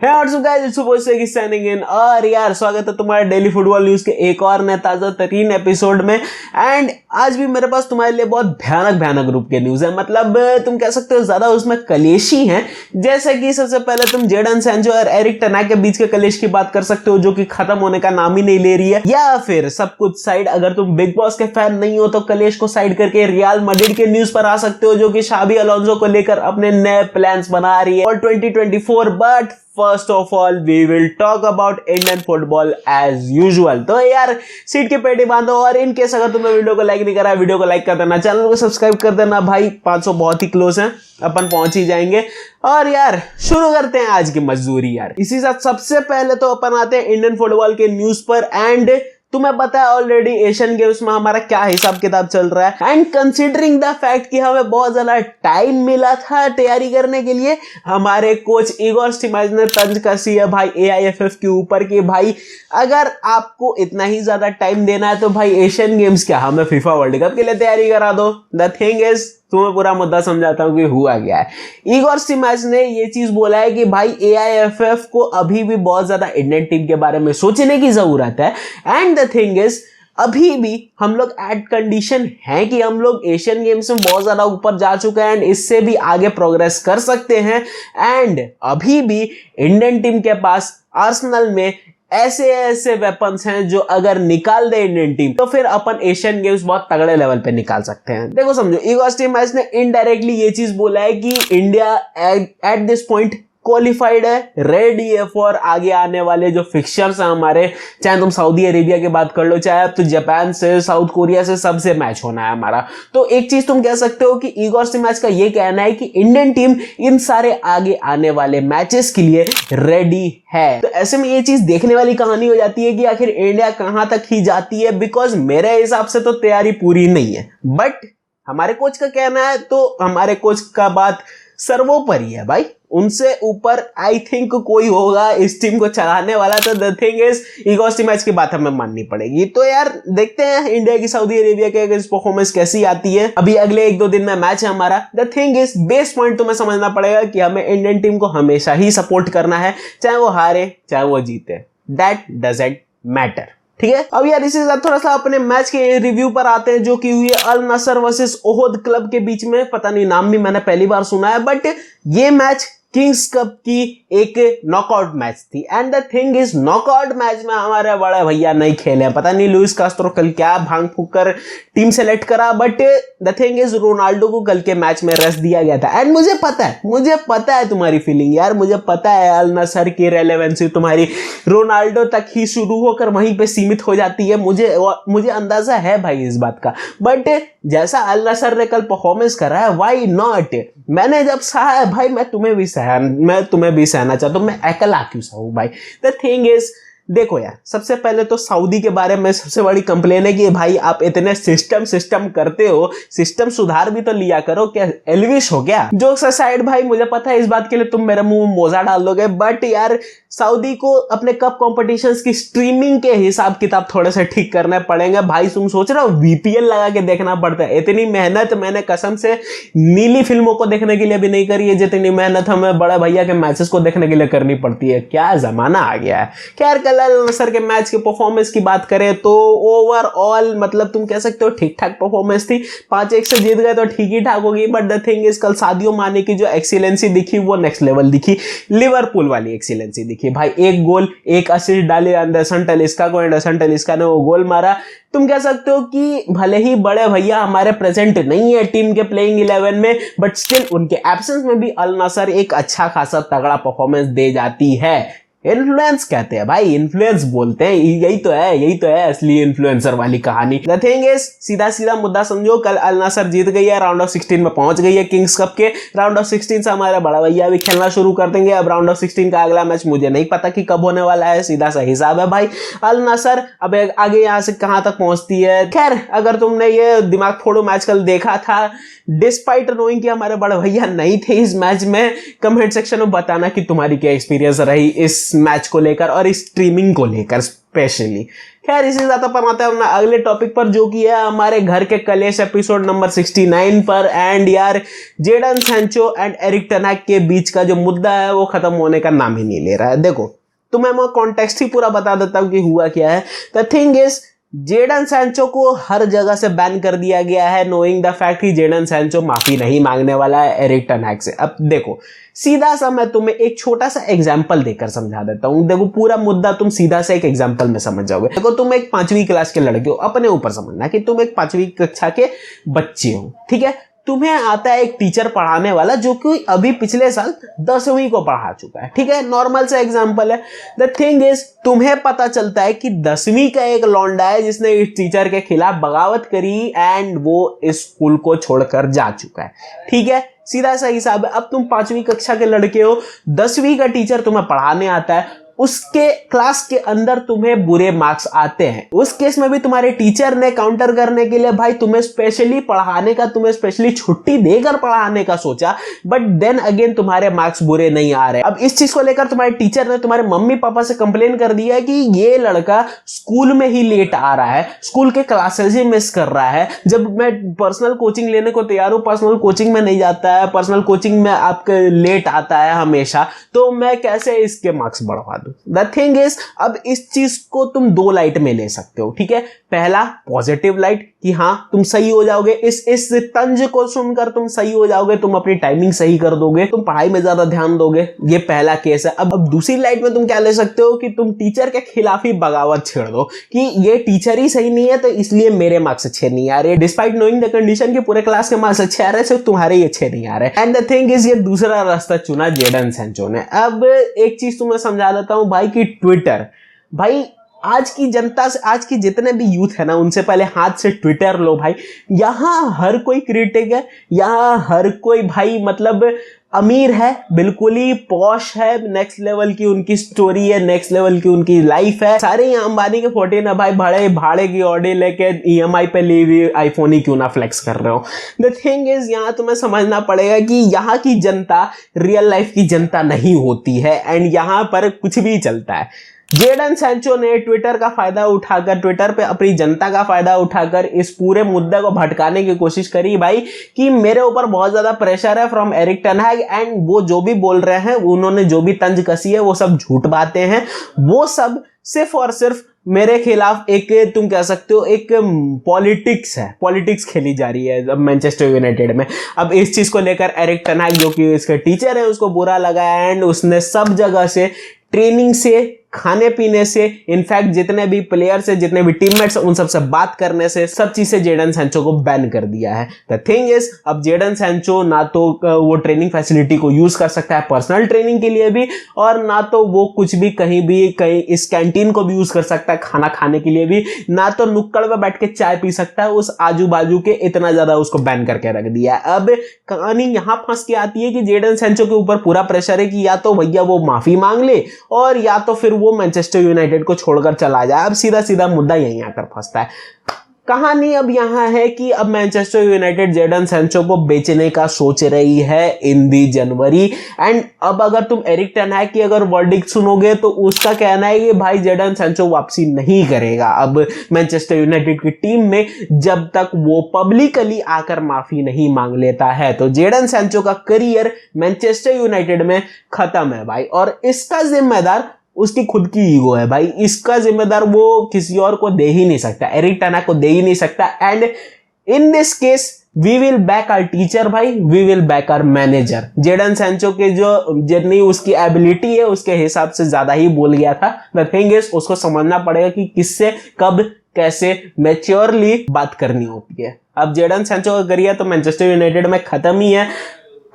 है साइनिंग इन। और यार स्वागत है तुम्हारे डेली फुटबॉल न्यूज के एक और नए ताजा तरीन एपिसोड में। एंड आज भी मेरे पास तुम्हारे लिए बहुत भयानक भयानक ग्रुप के न्यूज है। मतलब तुम कह सकते हो ज्यादा उसमें कलेशी हैं। जैसे कि सबसे पहले तुम जेडन सैंचो और एरिक टेन हाग के बीच के कलेश की बात कर सकते हो, जो कि खत्म होने का नाम ही नहीं ले रही है। या फिर सब कुछ साइड, अगर तुम बिग बॉस के फैन नहीं हो तो कलेश को साइड करके रियल मैड्रिड के न्यूज पर आ सकते हो, जो कि शाबी अलोंसो को लेकर अपने नए प्लान्स बना रही है और 2024। But first of all we will talk about Indian football as usual. तो यार सीट की पेटी बांधो, और इन केस अगर तुमने वीडियो को लाइक नहीं करा, वीडियो को लाइक कर देना, चैनल को सब्सक्राइब कर देना भाई। 500 बहुत ही क्लोज हैं, अपन पहुंच ही जाएंगे। और यार शुरू करते हैं आज की मजदूरी। यार इसी साथ सबसे पहले तो अपन आते हैं इंडियन फुटबॉल के न्यूज पर। एंड तुम्हें पता है ऑलरेडी एशियन गेम्स में हमारा क्या हिसाब किताब चल रहा है। एंड कंसीडरिंग द फैक्ट कि हमें बहुत ज्यादा टाइम मिला था तैयारी करने के लिए, हमारे कोच इगोर स्टिमाइज ने तंज कसी है भाई एआईएफएफ के ऊपर कि भाई अगर आपको इतना ही ज्यादा टाइम देना है तो भाई एशियन गेम्स क्या, हमें फीफा वर्ल्ड कप के लिए तैयारी करा दो। द थिंग इज, तुम्हें पूरा मुद्दा समझाता हूं कि हुआ क्या है। इगोर स्टिमाइज ने ये चीज बोला है कि भाई एआईएफएफ को अभी भी बहुत ज्यादा इंडियन टीम के बारे में सोचने की जरूरत है। एंड द थिंग इज, अभी भी हम लोग एट कंडीशन है कि हम लोग एशियन गेम्स में बहुत ज्यादा ऊपर जा चुके हैं एंड इससे भी आगे प्रोग्रेस कर सकते हैं। एंड अभी भी इंडियन टीम के पास आर्सेनल में ऐसे वेपन्स हैं जो अगर निकाल दे इंडियन टीम तो फिर अपन एशियन गेम्स बहुत तगड़े लेवल पे निकाल सकते हैं। देखो समझो, इगोर स्टिमाइज ने इनडायरेक्टली ये चीज बोला है कि India at this point qualified है, रेडी है फॉर आगे आने वाले जो फिक्चर्स हैं हमारे। चाहे तुम सऊदी अरेबिया की बात कर लो, चाहे तो जापान से, साउथ कोरिया से, सबसे मैच होना है हमारा। तो एक चीज तुम कह सकते हो कि इगोर स्टिमाइज का ये कहना है कि इंडियन टीम इन सारे आगे आने वाले मैचेस के लिए रेडी है। तो ऐसे में ये चीज देखने वाली कहानी हो जाती है कि आखिर इंडिया कहां तक ही जाती है। बिकॉज मेरे हिसाब से तो तैयारी पूरी नहीं है, बट हमारे कोच का कहना है तो हमारे कोच का बात सर्वोपरि है भाई। उनसे ऊपर आई थिंक कोई होगा इस टीम को चलाने वाला। तो द थिंग इज, इगोर स्टिमाइज की बात हमें माननी पड़ेगी। तो यार देखते हैं इंडिया की सऊदी अरेबिया के अगेंस्ट परफॉर्मेंस कैसी आती है। अभी अगले 1-2 दिन में मैच है हमारा। The thing is, base point तुम्हें समझना पड़ेगा कि हमें इंडियन टीम को हमेशा ही सपोर्ट करना है, चाहे वो हारे चाहे वो जीते, दैट डजंट मैटर। ठीक है, अब यार इसी के साथ थोड़ा सा अपने मैच के रिव्यू पर आते हैं, जो कि हुई है अल नसर वर्सेस ओहद क्लब के बीच में। पता नहीं, नाम भी मैंने पहली बार सुना है, बट ये मैच किंग्स कप की एक नॉकआउट मैच थी। And the thing is, knockout match में हमारे बड़े भैया नहीं खेले। पता नहीं लुइस कास्ट्रो कल क्या भांग फूंक कर टीम सेलेक्ट करा, but the thing is Ronaldo को कल के मैच में रेस्ट दिया गया था। एंड मुझे पता है तुम्हारी फीलिंग यार, मुझे पता है अल नसर की रेलेवेंसी तुम्हारी रोनाल्डो तक ही शुरू होकर वहीं पे सीमित हो जाती है। मुझे अंदाजा है भाई इस बात का, बट जैसा अल नसर ने कल परफॉर्मेंस करा है, व्हाई नॉट। मैंने जब सहा है भाई, मैं तुम्हें भी सहना चाहता हूं। मैं अकेला क्यों सहूं भाई। द थिंग इज, देखो यार, सबसे पहले तो सऊदी के बारे में सबसे बड़ी कंप्लेन है कि भाई आप इतने सिस्टम करते हो, सिस्टम सुधार भी तो लिया करो। क्या एल्विश हो गया? जोक्स असाइड भाई, मुझे पता है इस बात के लिए तुम मेरे मुंह में मोजा डाल दोगे, बट यार सऊदी को अपने कप कॉम्पिटिशंस की स्ट्रीमिंग के हिसाब किताब थोड़े से ठीक करने पड़ेंगे भाई। तुम सोच रहे हो वीपीएल लगा के देखना पड़ता है? इतनी मेहनत मैंने कसम से नीली फिल्मों को देखने के लिए भी नहीं करी है जितनी मेहनत हमें बड़े भैया के मैचेस को देखने के लिए करनी पड़ती है। क्या जमाना आ गया है। खैर, कल अल नसर के मैच के परफॉर्मेंस की बात करें तो ओवरऑल मतलब तुम कह सकते हो ठीक ठाक परफॉर्मेंस थी। 5-1 से जीत गए तो ठीक ही ठाक होगी, बट द थिंग इज, कल सादियो माने की जो एक्सीलेंसी दिखी वो नेक्स्ट लेवल दिखी, लिवरपूल वाली एक्सीलेंसी दिखी भाई। 1 गोल 1 असिस्ट डाले एंडरसन टलिस्का को, एंडरसन टलिस्का ने वो गोल मारा। तुम कह सकते हो कि भले ही बड़े भैया हमारे प्रेजेंट नहीं है टीम के प्लेइंग 11 में, बट स्टिल उनके एब्सेंस में भी अल नसर एक अच्छा खासा तगड़ा परफॉर्मेंस दे जाती है। इन्फ्लुएंस कहते हैं भाई, इन्फ्लुएंस बोलते हैं, यही तो है असली इन्फ्लुएंसर वाली कहानी। द थिंग इज, सीधा मुद्दा समझो, कल अल नसर जीत गई है, राउंड ऑफ 16 में पहुंच गई है किंग्स कप के। राउंड ऑफ 16 से हमारे बड़ा भैया भी खेलना शुरू कर देंगे। अब राउंड ऑफ 16 का अगला मैच मुझे नहीं पता कि कब होने वाला है, सीधा सा हिसाब है भाई। अल नसर अब आगे यहां से कहां तक पहुंचती है। खैर, अगर तुमने ये दिमाग फोड़ो मैच कल देखा था, डिस्पाइट नोइंग कि हमारे बड़े भैया नहीं थे इस मैच में, कमेंट सेक्शन में बताना कि तुम्हारी क्या एक्सपीरियंस रही इस मैच को लेकर और इस स्ट्रीमिंग को लेकर स्पेशली। खैर इसी साथ अपन आते हैं अपना अगले टॉपिक पर, जो कि है हमारे घर के कलेश एपिसोड नंबर 69 पर। एंड यार Jadon Sancho and Erik ten Hag के बीच का जो मुद्दा है वो खत्म होने का नाम ही नहीं ले रहा है। देखो तुम्हें मैं कॉन्टेक्स्ट ही पूरा बता देता हूं कि हुआ क्या है। The thing is Jadon Sancho को हर जगह से बैन कर दिया गया है, नोइंग द फैक्ट कि जेडन सैंचो माफी नहीं मांगने वाला है एरिक टेन हैग से। अब देखो सीधा सा मैं तुम्हें एक छोटा सा एग्जांपल देकर समझा देता हूं। देखो पूरा मुद्दा तुम सीधा सा एक एग्जांपल में समझ जाओगे। देखो तुम एक 5वीं क्लास के लड़के हो, अपने ऊपर समझना कि तुम एक 5वीं कक्षा के बच्चे हो, ठीक है। तुम्हें आता है एक टीचर पढ़ाने वाला जो कि अभी पिछले साल 10वीं को पढ़ा चुका है, ठीक है। नॉर्मल सा एग्जांपल है। द थिंग इज तुम्हें पता चलता है कि 10वीं का एक लौंडा है जिसने इस टीचर के खिलाफ बगावत करी एंड वो इस स्कूल को छोड़कर जा चुका है, ठीक है। सीधा सा हिसाब है। अब तुम 5वीं कक्षा के लड़के हो, 10वीं का टीचर तुम्हें पढ़ाने आता है, उसके क्लास के अंदर तुम्हें बुरे मार्क्स आते हैं। उस केस में भी तुम्हारे टीचर ने काउंटर करने के लिए भाई तुम्हें स्पेशली पढ़ाने का, तुम्हें स्पेशली छुट्टी देकर पढ़ाने का सोचा, बट देन अगेन तुम्हारे मार्क्स बुरे नहीं आ रहे। अब इस चीज को लेकर तुम्हारे टीचर ने तुम्हारे मम्मी पापा से कंप्लेन कर दिया कि ये लड़का स्कूल में ही लेट आ रहा है, स्कूल के क्लासेस ही मिस कर रहा है। जब मैं पर्सनल कोचिंग लेने को तैयार हूं, पर्सनल कोचिंग में नहीं जाता है, पर्सनल कोचिंग में आपके लेट आता है हमेशा, तो मैं कैसे इसके मार्क्स बढ़वा दूं। द थिंग इज अब इस चीज को तुम 2 लाइट में ले सकते हो, ठीक है। पहला पॉजिटिव लाइट कि हाँ तुम सही हो जाओगे, इस तंज को सुनकर तुम सही हो जाओगे, तुम अपनी टाइमिंग सही कर दोगे, तुम पढ़ाई में ज्यादा ध्यान दोगे, ये पहला केस है। अब दूसरी लाइट में तुम क्या ले सकते हो कि तुम टीचर के खिलाफ ही बगावत छेड़ दो कि ये टीचर ही सही नहीं है तो इसलिए मेरे मार्क्स अच्छे नहीं आ रहे, डिस्पाइट नोइंग द कंडीशन कि पूरे क्लास के मार्क्स अच्छे आ रहे, सिर्फ तुम्हारे ही अच्छे नहीं आ रहे। एंड द थिंग इज ये दूसरा रास्ता चुना जेडन सैंचो ने। अब एक चीज तुम्हें समझा देता हूं भाई कि ट्विटर, भाई आज की जनता से, आज की जितने भी यूथ है ना, उनसे पहले हाथ से ट्विटर लो भाई। यहां हर कोई क्रिटिक है, यहां हर कोई भाई मतलब अमीर है, बिल्कुल ही पॉश है, नेक्स्ट लेवल की उनकी स्टोरी है, नेक्स्ट लेवल की उनकी लाइफ है। सारे यहाँ अंबानी के 14 है भाई, भाड़े की ऑडी लेके EMI पे ली हुई आईफोन ही क्यों ना फ्लेक्स कर रहे हो। द थिंग इज यहाँ तुम्हें समझना पड़ेगा कि यहाँ की जनता रियल लाइफ की जनता नहीं होती है एंड यहाँ पर कुछ भी चलता है। जेडन सैंचो ने ट्विटर का फायदा उठाकर, ट्विटर पे अपनी जनता का फायदा उठाकर इस पूरे मुद्दे को भटकाने की कोशिश करी भाई कि मेरे ऊपर बहुत ज्यादा प्रेशर है from Erik ten Hag and वो जो भी बोल रहे हैं, उन्होंने जो भी तंज कसी है वो सब झूठ बातें हैं, वो सब सिर्फ और सिर्फ मेरे खिलाफ एक तुम कह सकते हो एक पॉलिटिक्स है, पॉलिटिक्स खेली जा रही है अब मैनचेस्टर यूनाइटेड में। अब इस चीज को लेकर एरिक टेन हैग जो कि इसके टीचर है उसको बुरा लगा एंड उसने सब जगह से, ट्रेनिंग से, खाने पीने से, इनफैक्ट जितने भी प्लेयर्स है, जितने भी टीममेट्स उन सब से बात करने से, सब चीज से जेडन सैंचो को बैन कर दिया है। द थिंग इज अब जेडन सैंचो ना तो वो ट्रेनिंग फैसिलिटी को यूज कर सकता है पर्सनल ट्रेनिंग के लिए भी, और ना तो वो कुछ भी कहीं इस कैंटीन को भी यूज कर सकता है खाना खाने के लिए भी, ना तो नुक्कड़ में बैठ के चाय पी सकता है उस आजू बाजू के, इतना ज्यादा उसको बैन करके रख दिया है। अब कहानी यहां फंस के आती है कि जेडन सैंचो के ऊपर पूरा प्रेशर है कि या तो भैया वो माफी मांग ले और या तो फिर वो मैनचेस्टर यूनाइटेड को छोड़कर चला जाए। अब सीधा सीधा मुद्दा यहीं आकर फंसता है। कहानी अब यहां है कि अब मैनचेस्टर यूनाइटेड जेडन सैंचो को बेचने का सोच रही है इन दी जनवरी। एंड अब अगर तुम एरिक टेन हैग की अगर वर्डिक्ट सुनोगे तो उसका कहना है कि भाई जेडन सैंचो वापसी नहीं करेगा अब मैनचेस्टर यूनाइटेड की टीम में जब तक वो पब्लिकली आकर माफी नहीं मांग लेता है। तो जेडन सैंचो का करियर मैनचेस्टर यूनाइटेड में खत्म है भाई, और इसका जिम्मेदार उसकी खुद की ईगो है भाई। इसका जिम्मेदार वो किसी और को दे ही नहीं सकता, एरिक टेन हैग को दे ही नहीं सकता। And in this case we will back our teacher भाई, we will back our manager. Jadon Sancho के जो जितनी उसकी एबिलिटी है उसके हिसाब से ज्यादा ही बोल गया था। द थिंग इज उसको समझना पड़ेगा कि किससे कब कैसे मैच्योरली बात करनी होती है। अब जेडन सैंचो का करियर तो मैनचेस्टर यूनाइटेड में खत्म ही है।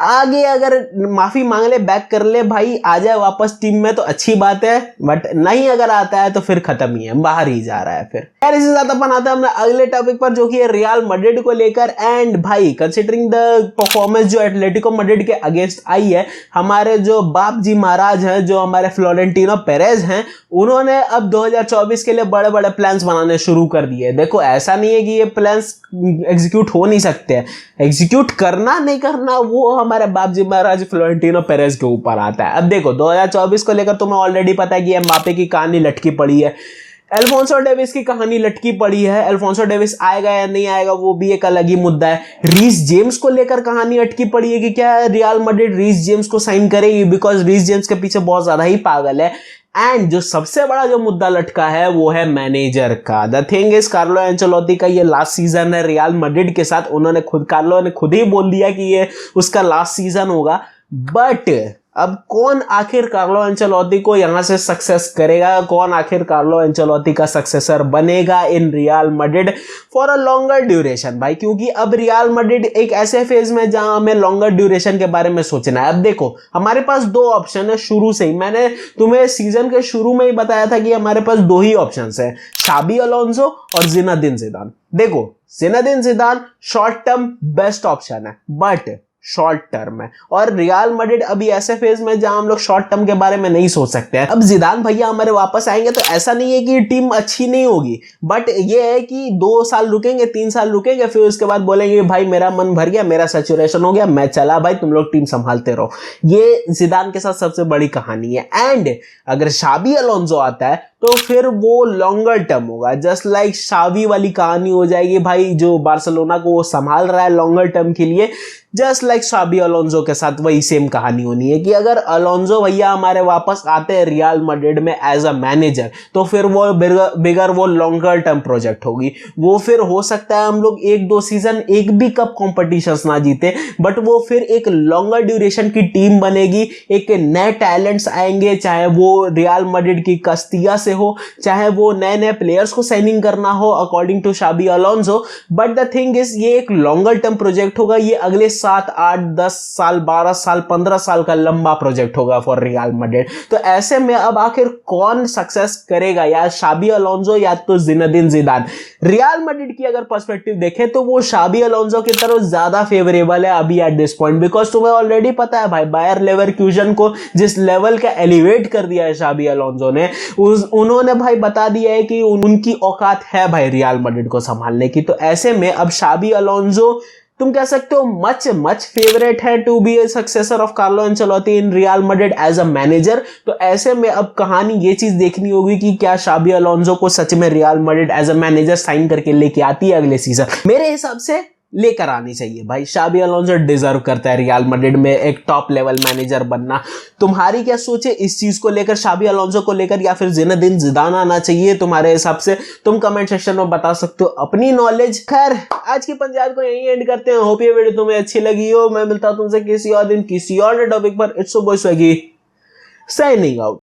आगे अगर माफी मांग ले, बैक कर ले भाई, आ जाए वापस टीम में तो अच्छी बात है, बट नहीं अगर आता है तो फिर खत्म ही है, बाहर ही जा रहा है फिर। यार इसी साथ अपन आते हैं अपने अगले टॉपिक पर जो कि है रियल मैड्रिड को लेकर। एंड भाई कंसीडरिंग द परफॉर्मेंस जो एटलेटिको मैड्रिड के अगेंस्ट आई है, हमारे जो बाप जी महाराज हैं, जो हमारे फ्लोरेंटिनो पेरेज हैं, उन्होंने अब 2024 के लिए बड़े बड़े प्लान्स बनाने शुरू कर दिए। देखो ऐसा नहीं है कि ये प्लान्स एग्जीक्यूट हो नहीं सकते हैं, एग्जीक्यूट करना नहीं करना वो हमारे बाप जी महाराज फ्लोरेंटिनो पेरेज के ऊपर आता है। अब देखो 2024 को लेकर तुम्हें ऑलरेडी पता है कि एम्बापे की कहानी लटकी पड़ी है। अल्फोंसो डेविस की कहानी लटकी पड़ी है। अल्फोंसो डेविस आएगा या नहीं आएगा वो भी एक अलग ही मुद्दा है। रीस जेम्स को लेकर कहानी अटकी पड़ी है कि क्या रियल मैड्रिड रीस जेम्स को साइन करेगी, बिकॉज रीस जेम्स के पीछे बहुत ज्यादा ही पागल है। एंड जो सबसे बड़ा जो मुद्दा लटका है वो है मैनेजर का। द थिंग इज कार्लो एंचेलोती का ये लास्ट सीजन है रियल मैड्रिड के साथ। कार्लो ने खुद ही बोल दिया कि ये उसका लास्ट सीजन होगा। बट अब कौन आखिर कार्लो एंचेलोती को यहां से सक्सेस करेगा, कौन आखिर कार्लो एंचेलोती का सक्सेसर बनेगा इन Real Madrid for a longer duration भाई। क्योंकि अब रियल मैड्रिड एक ऐसे फेज में जहां हमें लॉन्गर ड्यूरेशन के बारे में सोचना है। अब देखो हमारे पास दो ऑप्शन है शुरू से ही। मैंने तुम्हें सीजन के शुरू में ही बताया था कि हमारे पास दो ही ऑप्शन है, शाबी अलोंसो और जिनेदिन जिदान। देखो Zinedine Zidane short term best option है, बट शॉर्ट टर्म है, और रियल मैड्रिड अभी ऐसे फेज में जहां हम लोग शॉर्ट टर्म के बारे में नहीं सोच सकते हैं। अब जिदान भैया हमारे वापस आएंगे तो ऐसा नहीं है कि टीम अच्छी नहीं होगी, बट ये है कि 2 साल रुकेंगे, 3 साल रुकेंगे, फिर उसके बाद बोलेंगे भाई मेरा मन भर गया, मेरा सैचुरेशन हो गया, मैं चला भाई, तुम लोग टीम संभालते रहो। ये जिदान के साथ सबसे बड़ी कहानी है। एंड अगर शाबी अलोंसो आता है तो फिर वो लॉन्गर टर्म होगा, जस्ट लाइक शावी वाली कहानी हो जाएगी भाई, जो बार्सिलोना को वो संभाल रहा है लॉन्गर टर्म के लिए। जस्ट लाइक शाबी अलोंसो के साथ वही सेम कहानी होनी है कि अगर अलोंसो भैया हमारे वापस आते हैं रियल मैड्रिड में एज अ मैनेजर तो फिर वो बिगर वो लॉन्गर टर्म प्रोजेक्ट होगी। वो फिर हो सकता है हम लोग 1-2 सीजन एक भी कप कॉम्पिटिशंस ना जीते, बट वो फिर एक लॉन्गर ड्यूरेशन की टीम बनेगी, एक नए टैलेंट्स आएंगे, चाहे वो रियल मैड्रिड की कस्तिया से हो, चाहे वो नए नए प्लेयर्स को साइनिंग करना हो according to Xabi Alonso. But the thing is ये एक लॉन्गर टर्म प्रोजेक्ट होगा, ये अगले 7, 8, 10 साल, 12 साल, 15 साल का लंबा प्रोजेक्ट होगा फॉर रियल मैड्रिड। तो ऐसे में अब आखिर कौन सक्सेस करेगा, या शाबी अलोंसो या तो जिनेदिन जिदान। रियल मैड्रिड की अगर पर्सपेक्टिव देखें तो वो शाबी अलोंसो की तरफ ज्यादा फेवरेबल है अभी एट दिस पॉइंट, बिकॉज तुम्हें ऑलरेडी पता है भाई बायर लेवरकुसेन को जिस लेवल का एलिवेट कर दिया है शाबी अलोंसो ने, उन्होंने भाई बता दिया है कि उनकी औकात है भाई रियल मैड्रिड को संभालने की। तो ऐसे में अब शाबी अलोंसो तुम कह सकते हो मच फेवरेट है to be a successor of Carlo Ancelotti in Real Madrid as a manager. तो ऐसे में अब कहानी ये चीज देखनी होगी कि क्या शाबी अलोंसो को सच में Real Madrid as a manager sign करके लेके आती है अगले सीजन। मेरे हिसाब से लेकर आनी चाहिए भाई। शाबी अलोंसो डिजर्व करता है रियल मैड्रिड में एक टॉप लेवल मैनेजर बनना। तुम्हारी क्या सोच है इस चीज को लेकर, शाबी अलोंसो को लेकर, या फिर जिनेदिन जिदान आना चाहिए तुम्हारे हिसाब से? तुम कमेंट सेक्शन में बता सकते हो अपनी नॉलेज। खैर आज की पंचायत को यहीं एंड करते हैं। होप ये वीडियो तुम्हें अच्छी लगी हो। मैं मिलता हूं तुमसे किसी और दिन किसी और टॉपिक पर। It's so boy Swiggy signing out.